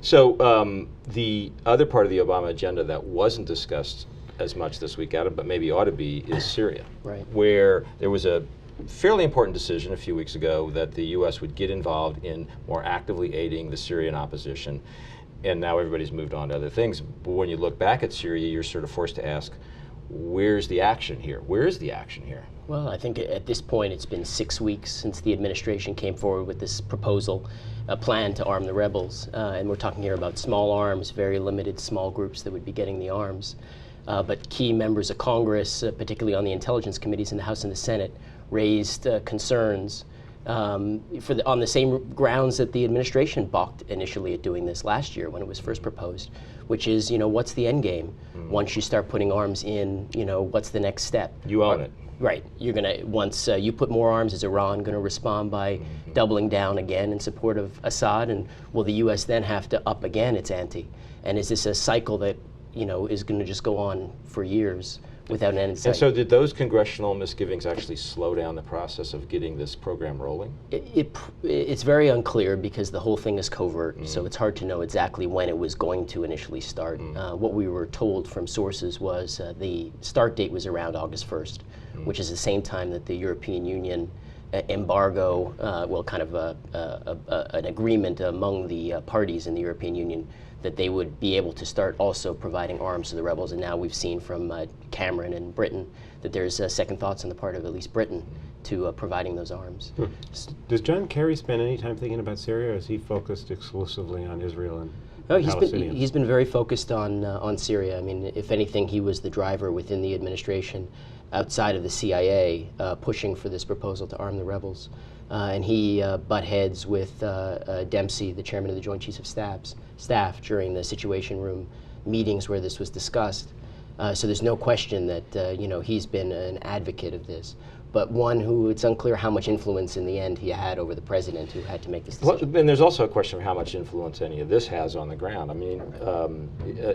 So the other part of the Obama agenda that wasn't discussed as much this week, Adam, but maybe ought to be, is Syria, right, where there was a fairly important decision a few weeks ago that the U.S. would get involved in more actively aiding the Syrian opposition, and now everybody's moved on to other things. But when you look back at Syria, you're sort of forced to ask, where's the action here? Where is the action here? Well, I think at this point it's been 6 weeks since the administration came forward with this proposal, a plan to arm the rebels. And we're talking here about small arms, very limited small groups that would be getting the arms. But key members of Congress, particularly on the intelligence committees in the House and the Senate, raised concerns on the same grounds that the administration balked initially at doing this last year when it was first proposed, which is, what's the end game? Once you start putting arms in, what's the next step? You own it. Right. You're going to, once you put more arms, is Iran going to respond by doubling down again in support of Assad? And will the U.S. then have to up again its ante? And is this a cycle that, is going to just go on for years without an end in sight? And so did those congressional misgivings actually slow down the process of getting this program rolling? It's very unclear because the whole thing is covert, so it's hard to know exactly when it was going to initially start. What we were told from sources was the start date was around August 1st, which is the same time that the European Union embargo, kind of an agreement among the parties in the European Union that they would be able to start also providing arms to the rebels. And now we've seen from Cameron and Britain that there's second thoughts on the part of at least Britain to providing those arms. Does John Kerry spend any time thinking about Syria, or is he focused exclusively on Israel and Palestinians? He's been very focused on Syria. I mean, if anything, he was the driver within the administration outside of the CIA pushing for this proposal to arm the rebels. And he butt heads with Dempsey, the chairman of the Joint Chiefs of Staff, during the Situation Room meetings where this was discussed. So there's no question that he's been an advocate of this, but one who it's unclear how much influence in the end he had over the president who had to make this decision. And there's also a question of how much influence any of this has on the ground. I mean,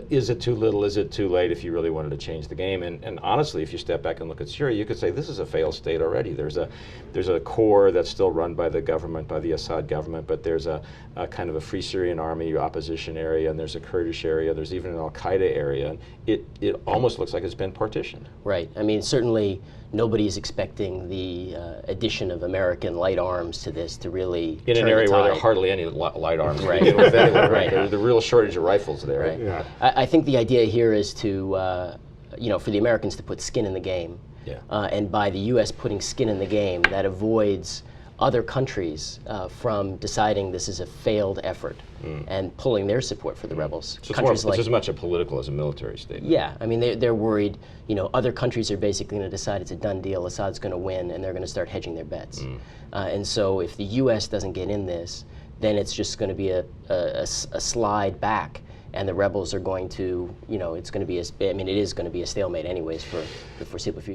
is it too little, is it too late if you really wanted to change the game? And honestly, if you step back and look at Syria, you could say this is a failed state already. There's a core that's still run by the government, by the Assad government, but there's a kind of a Free Syrian Army opposition area, and there's a Kurdish area, there's even an al-Qaeda area. And it almost looks like it's been partitioned. Right. I mean, certainly nobody's expecting the addition of American light arms to this to really in an area where there are hardly any light arms to begin with anyway, right? There's the real shortage of rifles there. Right. Yeah. I think the idea here is to, for the Americans to put skin in the game. Yeah. And by the U.S. putting skin in the game, that avoids other countries from deciding this is a failed effort and pulling their support for the rebels. So it's as much a political as a military statement. Yeah, I mean, they're worried, other countries are basically going to decide it's a done deal, Assad's going to win, and they're going to start hedging their bets. And so if the U.S. doesn't get in this, then it's just going to be a slide back, and the rebels are going to, it's going to be, it is going to be a stalemate anyways for the foreseeable future.